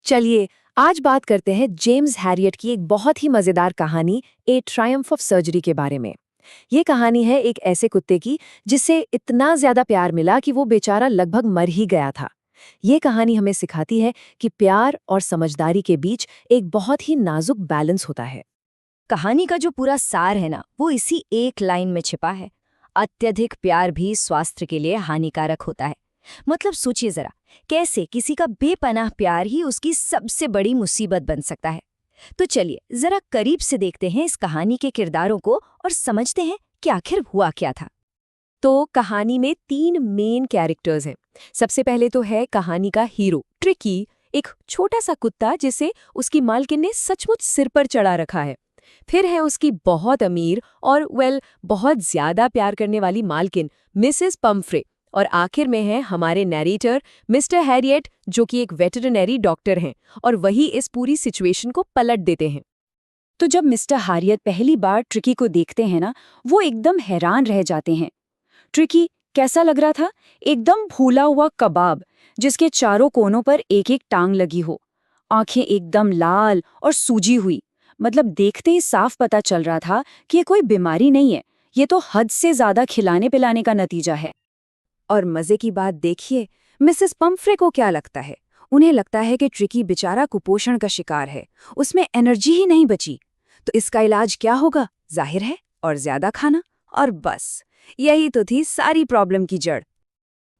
चलिए आज बात करते हैं जेम्स हैरियट की एक बहुत ही मजेदार कहानी ए ट्रायम्फ ऑफ सर्जरी के बारे में। ये कहानी है एक ऐसे कुत्ते की जिससे इतना ज्यादा प्यार मिला कि वो बेचारा लगभग मर ही गया था। ये कहानी हमें सिखाती है कि प्यार और समझदारी के बीच एक बहुत ही नाजुक बैलेंस होता है। कहानी का जो पूरा सार है ना, वो इसी एक लाइन में छिपा है। अत्यधिक प्यार भी स्वास्थ्य के लिए हानिकारक होता है। मतलब सोचिए जरा, कैसे किसी का बेपनाह प्यार ही उसकी सबसे बड़ी मुसीबत बन सकता है। तो चलिए जरा करीब से देखते हैं इस कहानी के किरदारों को और समझते हैं कि आखिर हुआ क्या था। तो कहानी में 3 मेन कैरेक्टर्स हैं। सबसे पहले तो है कहानी का हीरो ट्रिकी, एक छोटा सा कुत्ता जिसे उसकी मालकिन ने सचमुच सिर पर चढ़ा रखा है। फिर है उसकी बहुत अमीर और बहुत ज्यादा प्यार करने वाली मालकिन मिसेस पम्फ्रे। और आखिर में है हमारे नैरेटर मिस्टर हैरियट, जो कि एक वेटरनरी डॉक्टर हैं और वही इस पूरी सिचुएशन को पलट देते हैं। तो जब मिस्टर हैरियट पहली बार ट्रिकी को देखते हैं ना, वो एकदम हैरान रह जाते हैं। ट्रिकी कैसा लग रहा था? एकदम फूला हुआ कबाब, जिसके चारों कोनों पर एक एक टांग लगी हो। आंखें एकदम लाल और सूजी हुई। मतलब देखते ही साफ पता चल रहा था कि ये कोई बीमारी नहीं है, ये तो हद से ज्यादा खिलाने पिलाने का नतीजा है। और मजे की बात देखिए, मिसेस पम्फ्रे को क्या लगता है? उन्हें लगता है कि ट्रिकी बेचारा कुपोषण का शिकार है, उसमें एनर्जी ही नहीं बची। तो इसका इलाज क्या होगा? जाहिर है, और ज्यादा खाना। और बस यही तो थी सारी प्रॉब्लम की जड़।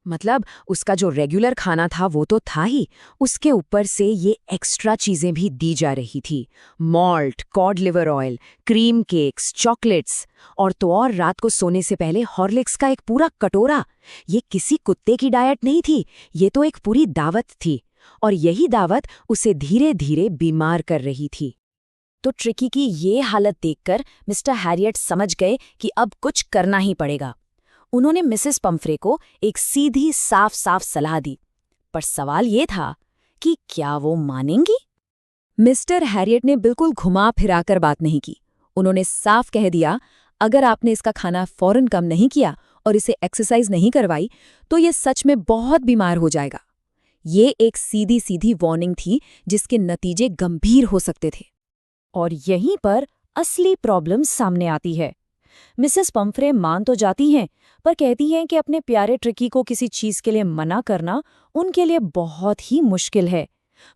मतलब उसका जो रेगुलर खाना था वो तो था ही, उसके ऊपर से ये एक्स्ट्रा चीजें भी दी जा रही थी। Malt, cod liver oil, cream cakes, chocolates, और तो और रात को सोने से पहले हॉर्लिक्स का एक पूरा कटोरा। ये किसी कुत्ते की डाइट नहीं थी, ये तो एक पूरी दावत थी। और यही दावत उसे धीरे धीरे बीमार कर रही थी। तो ट्रिकी की ये हालत देखकर मिस्टर हैरियट समझ गए कि अब कुछ करना ही पड़ेगा। उन्होंने मिसेस पम्फ्रे को एक सीधी साफ साफ सलाह दी, पर सवाल ये था कि क्या वो मानेंगी? मिस्टर हैरियट ने बिल्कुल घुमा फिराकर बात नहीं की। उन्होंने साफ कह दिया, अगर आपने इसका खाना फौरन कम नहीं किया और इसे एक्सरसाइज नहीं करवाई तो ये सच में बहुत बीमार हो जाएगा। ये एक सीधी सीधी वार्निंग थी जिसके नतीजे गंभीर हो सकते थे। और यहीं पर असली प्रॉब्लम सामने आती है। मिसेस पम्फ्रे मान तो जाती हैं, पर कहती हैं कि अपने प्यारे ट्रिकी को किसी चीज के लिए मना करना उनके लिए बहुत ही मुश्किल है।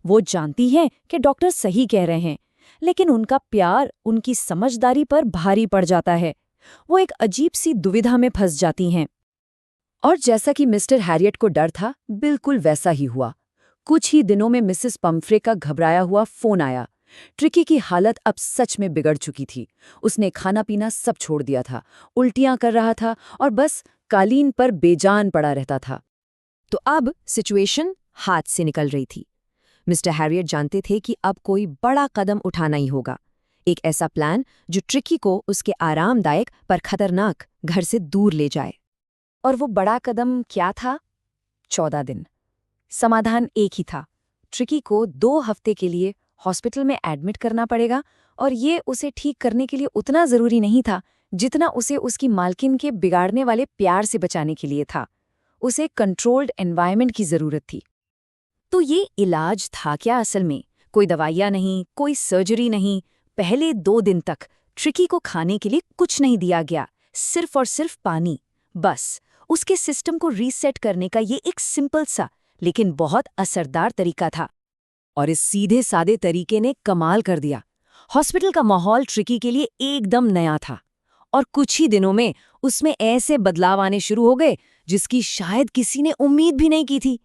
वो जानती हैं कि डॉक्टर सही कह रहे हैं, लेकिन उनका प्यार उनकी समझदारी पर भारी पड़ जाता है। वो एक अजीब सी दुविधा में फंस जाती हैं। और जैसा कि मिस्टर हैरियट को डर था, बिल्कुल वैसा ही हुआ। कुछ ही दिनों में मिसेस पम्फ्रे का घबराया हुआ फोन आया। ट्रिकी की हालत अब सच में बिगड़ चुकी थी। उसने खाना पीना सब छोड़ दिया था, उल्टियां कर रहा था और बस कालीन पर बेजान पड़ा रहता था। तो अब सिचुएशन हाथ से निकल रही थी। मिस्टर हैरियट जानते थे कि अब कोई बड़ा कदम उठाना ही होगा। एक ऐसा प्लान जो ट्रिकी को उसके आरामदायक पर खतरनाक घर से दूर ले जाए। और वो बड़ा कदम क्या था? 14 दिन। समाधान एक ही था, ट्रिकी को 2 हफ्ते के लिए हॉस्पिटल में एडमिट करना पड़ेगा। और ये उसे ठीक करने के लिए उतना जरूरी नहीं था जितना उसे उसकी मालकिन के बिगाड़ने वाले प्यार से बचाने के लिए था। उसे कंट्रोल्ड एनवायरनमेंट की जरूरत थी। तो ये इलाज था क्या असल में? कोई दवाइयाँ नहीं, कोई सर्जरी नहीं। पहले 2 दिन तक ट्रिकी को खाने के लिए कुछ नहीं दिया गया, सिर्फ और सिर्फ पानी। बस उसके सिस्टम को रीसेट करने का ये एक सिंपल सा लेकिन बहुत असरदार तरीका था। और इस सीधे सादे तरीके ने कमाल कर दिया। हॉस्पिटल का माहौल ट्रिकी के लिए एकदम नया था और कुछ ही दिनों में उसमें ऐसे बदलाव आने शुरू हो गए जिसकी शायद किसी ने उम्मीद भी नहीं की थी।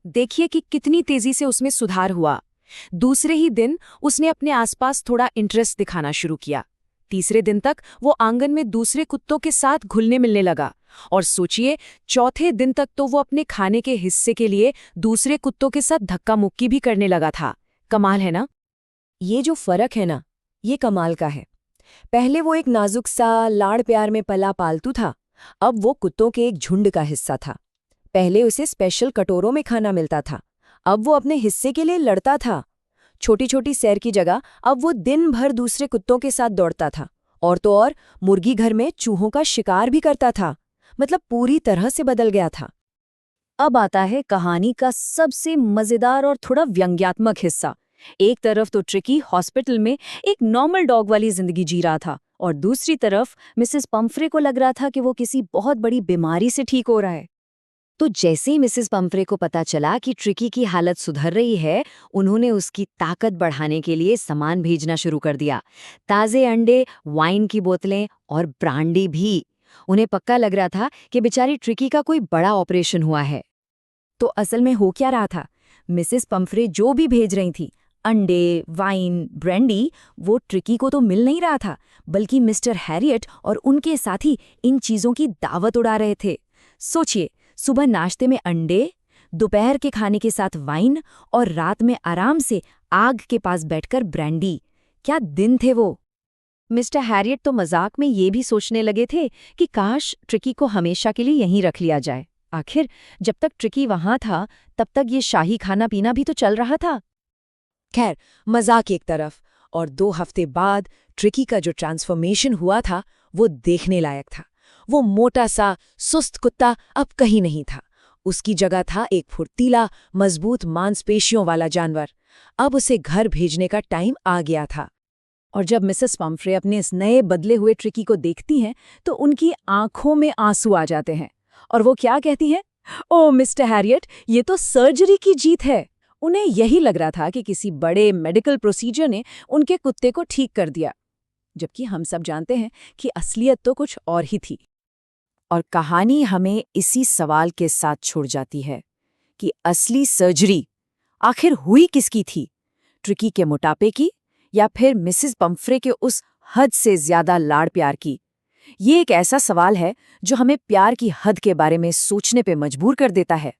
देखिए कि कितनी तेजी से उसमें सुधार हुआ। दूसरे ही दिन उसने अपने आसपास थोड़ा इंटरेस्ट दिखाना शुरू किया। तीसरे दिन तक वो आंगन में दूसरे कुत्तों के साथ घुलने मिलने लगा। और सोचिए, चौथे दिन तक तो वो अपने खाने के हिस्से के लिए दूसरे कुत्तों के साथ धक्का मुक्की भी करने लगा था। कमाल है ना? ये जो फर्क है ना, ये कमाल का है। पहले वो एक नाजुक सा लाड़ प्यार में पला पालतू था, अब वो कुत्तों के एक झुंड का हिस्सा था। पहले उसे स्पेशल कटोरों में खाना मिलता था, अब वो अपने हिस्से के लिए लड़ता था। छोटी छोटी सैर की जगह अब वो दिन भर दूसरे कुत्तों के साथ दौड़ता था। और तो और मुर्गी घर में चूहों का शिकार भी करता था। मतलब पूरी तरह से बदल गया था। अब आता है कहानी का सबसे मजेदार और थोड़ा व्यंग्यात्मक हिस्सा। एक तरफ तो ट्रिकी हॉस्पिटल में एक नॉर्मल डॉग वाली जिंदगी जी रहा था और दूसरी तरफ मिसेस पंफ्रे को लग रहा था कि वो किसी बहुत बड़ी बीमारी से ठीक हो रहा है। तो जैसे ही मिसेस पंफ्रे को पता चला कि ट्रिकी की हालत सुधर रही है, उन्होंने उसकी ताकत बढ़ाने के लिए सामान भेजना शुरू कर दिया। ताज़े अंडे, वाइन की बोतलें और ब्रांडी भी। उन्हें पक्का लग रहा था कि बेचारी ट्रिकी का कोई बड़ा ऑपरेशन हुआ है। तो असल में हो क्या रहा था? मिसेस पंफ्रे जो भी भेज रही थी, अंडे, वाइन, ब्रांडी, वो ट्रिकी को तो मिल नहीं रहा था, बल्कि मिस्टर हैरियट और उनके साथी इन चीज़ों की दावत उड़ा रहे थे। सोचिए, सुबह नाश्ते में अंडे, दोपहर के खाने के साथ वाइन और रात में आराम से आग के पास बैठकर ब्रांडी। क्या दिन थे वो! मिस्टर हैरियट तो मजाक में ये भी सोचने लगे थे कि काश ट्रिकी को हमेशा के लिए यहीं रख लिया जाए। आखिर जब तक ट्रिकी वहां था तब तक ये शाही खाना पीना भी तो चल रहा था। खैर, मजाक एक तरफ, और 2 हफ्ते बाद ट्रिकी का जो ट्रांसफॉर्मेशन हुआ था वो देखने लायक था। वो मोटा सा सुस्त कुत्ता अब कहीं नहीं था। उसकी जगह था एक फुर्तीला, मजबूत मांसपेशियों वाला जानवर। अब उसे घर भेजने का टाइम आ गया था। और जब मिसेस पंफ्रे अपने इस नए बदले हुए ट्रिकी को देखती हैं तो उनकी आंखों में आंसू आ जाते हैं। और वो क्या कहती हैं? ओह मिस्टर हैरियट, ये तो सर्जरी की जीत है। उन्हें यही लग रहा था कि किसी बड़े मेडिकल प्रोसीजर ने उनके कुत्ते को ठीक कर दिया, जबकि हम सब जानते हैं कि असलियत तो कुछ और ही थी। और कहानी हमें इसी सवाल के साथ छोड़ जाती है कि असली सर्जरी आखिर हुई किसकी थी? ट्रिकी के मोटापे की या फिर मिसेस पंफ्रे के उस हद से ज्यादा लाड़ प्यार की? ये एक ऐसा सवाल है जो हमें प्यार की हद के बारे में सोचने पे मजबूर कर देता है।